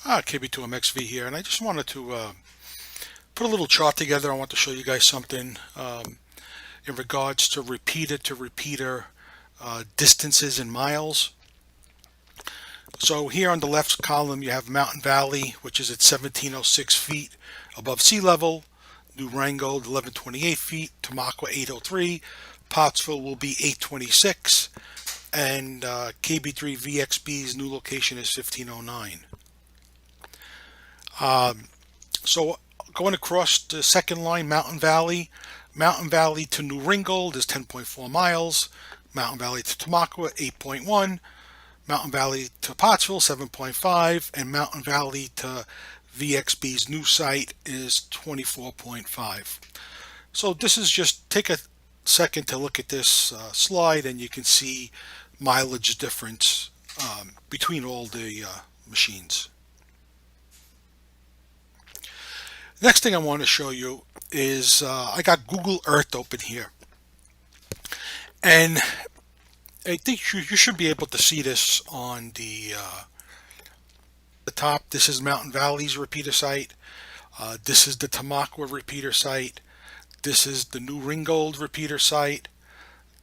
KB2MXV here, and I just wanted to put a little chart together. I want to show you guys something in regards to repeater distances in miles. So here on the left column you have Mountain Valley, which is at 1706 feet above sea level, New Wrangle 1128 feet, Tamaqua 803, Pottsville will be 826, and KB3VXB's new location is 1509. So going across the second line, Mountain Valley to New Ringgold is 10.4 miles, Mountain Valley to Tamaqua 8.1, Mountain Valley to Pottsville 7.5, and Mountain Valley to VXB's new site is 24.5. So this is just, take a second to look at this slide and you can see mileage difference between all the machines. Next thing I want to show you is I got Google Earth open here, and I think you should be able to see this on the top. This is Mountain Valley's repeater site. This is the Tamaqua repeater site. This is the New Ringgold repeater site.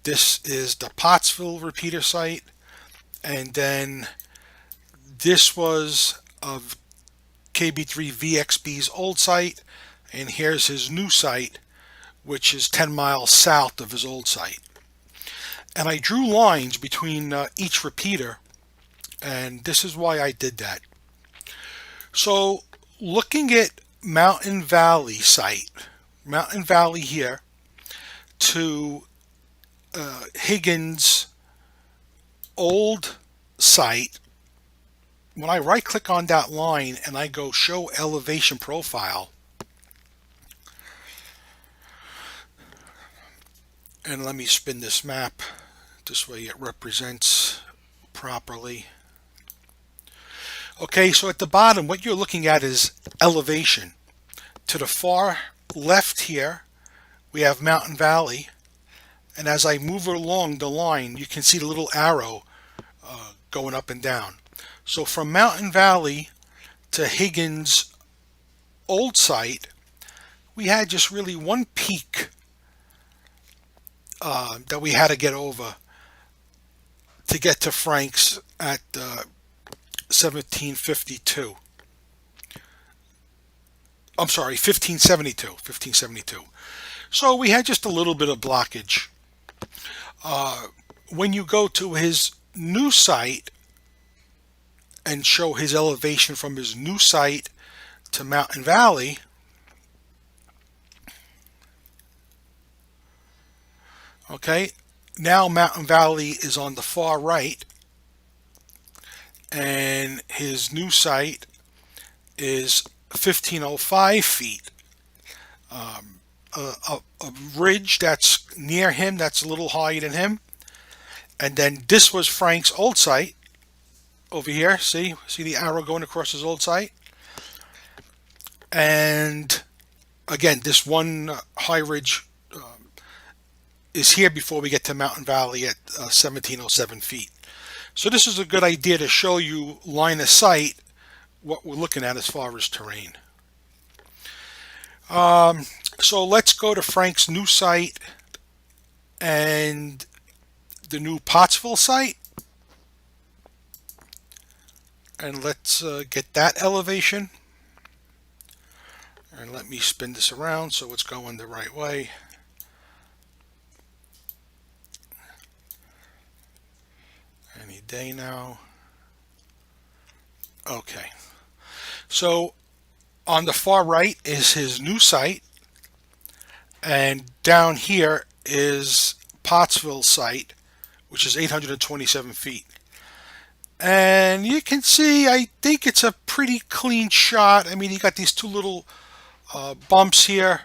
This is the Pottsville repeater site, and then this was of KB3VXB's old site, and here's his new site, which is 10 miles south of his old site. And I drew lines between each repeater, and this is why I did that. So looking at Mountain Valley site, Mountain Valley here to Higgins' old site, when I right click on that line and I go show elevation profile, and let me spin this map this way it represents properly. Okay, so at the bottom what you're looking at is elevation. To the far left here we have Mountain Valley, and as I move along the line you can see the little arrow going up and down. So from Mountain Valley to Higgins' old site, we had just really one peak that we had to get over to get to Frank's at 1752. I'm sorry, 1572. So we had just a little bit of blockage. When you go to his new site and show his elevation from his new site to Mountain Valley, okay, now Mountain Valley is on the far right and his new site is 1505 feet. A ridge that's near him, that's a little higher than him, and then this was Frank's old site over here. See the arrow going across his old site, and again this one high ridge is here before we get to Mountain Valley at 1707 feet. So this is a good idea to show you line of sight what we're looking at as far as terrain. So let's go to Frank's new site and the new Pottsville site, and let's get that elevation, and let me spin this around so it's going the right way. Any day now. Okay, so on the far right is his new site, and down here is Pottsville site, which is 827 feet. And you can see, I think it's a pretty clean shot. I mean, you got these two little bumps here,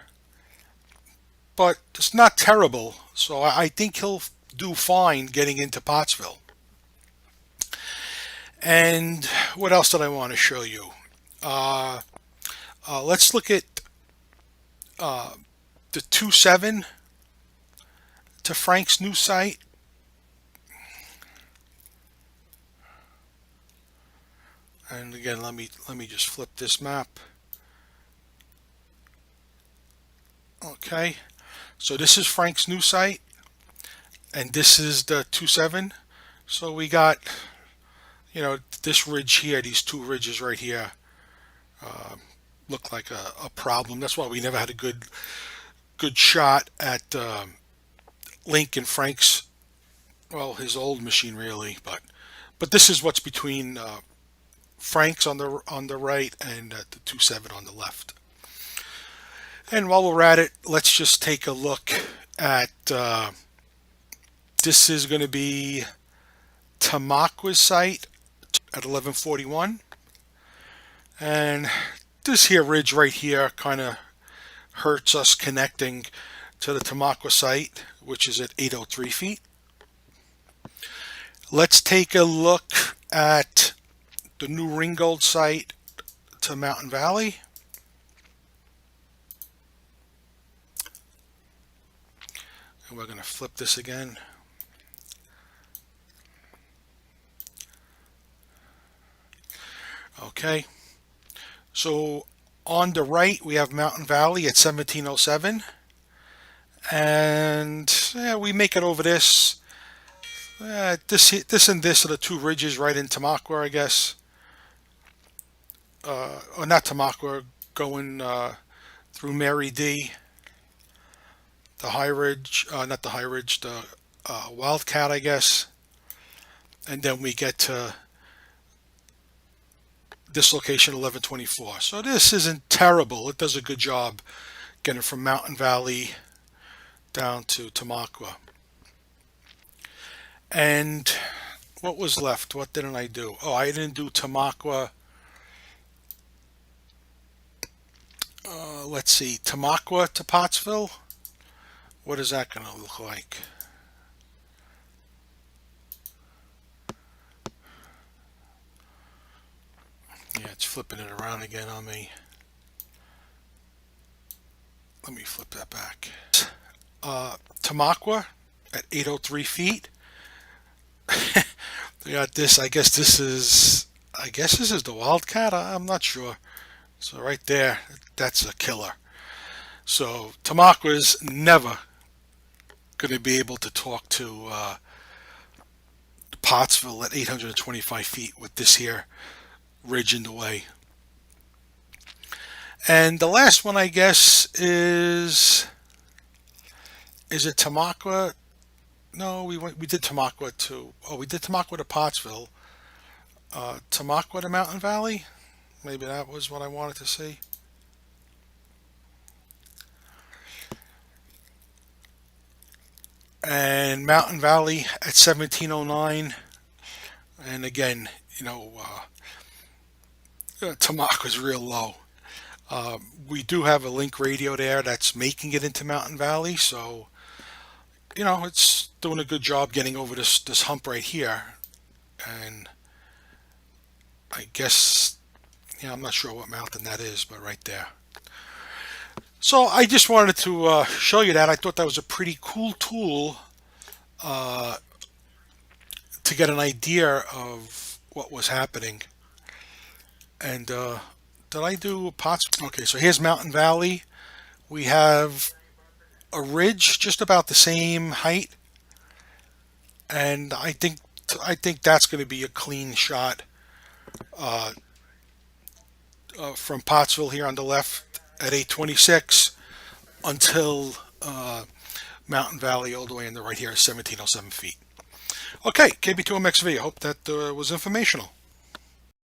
but it's not terrible. So I think he'll do fine getting into Pottsville. And what else did I want to show you? Let's look at the 2.7 to Frank's new site. And again, let me just flip this map. Okay, so this is Frank's new site, and this is the 27. So we got, this ridge here, these two ridges right here, look like a problem. That's why we never had a good shot at Link and Frank's, well, his old machine really, but this is what's between Frank's on the right and the 27 on the left. And while we're at it, let's just take a look at this is going to be Tamaqua's site at 1141, and this here ridge right here kind of hurts us connecting to the Tamaqua site, which is at 803 feet. Let's take a look at the new Ringgold site to Mountain Valley. And we're going to flip this again. Okay, so on the right we have Mountain Valley at 1707, and we make it over this. This and this are the two ridges right in Tamaqua, I guess. Or not Tamaqua, going through Mary D. The high ridge, not the high ridge, the Wildcat, I guess. And then we get to this location, 1124. So this isn't terrible. It does a good job getting from Mountain Valley down to Tamaqua. And what was left? What didn't I do? Oh, I didn't do Tamaqua. Let's see, Tamaqua to Pottsville. What is that going to look like? Yeah, it's flipping it around again on me. Let me flip that back. Tamaqua at 803 feet. We got this. I guess this is the Wildcat. I'm not sure. So right there, that's a killer. So Tamaqua's never going to be able to talk to Pottsville at 825 feet with this here ridge in the way. And the last one, I guess, is it Tamaqua? No, we did Tamaqua to, we did Tamaqua to Pottsville. Tamaqua to Mountain Valley? Maybe that was what I wanted to see. And Mountain Valley at 1709. And again, Tamaqua's real low. We do have a link radio there that's making it into Mountain Valley, so it's doing a good job getting over this hump right here. And I guess, I'm not sure what mountain that is, but right there. So I just wanted to show you that. I thought that was a pretty cool tool to get an idea of what was happening. And did I do Potts? Okay, so here's Mountain Valley. We have a ridge just about the same height, and I think that's going to be a clean shot from Pottsville here on the left at 826 until Mountain Valley all the way in the right here, 1707 feet. Okay, KB2MXV. I hope that was informational.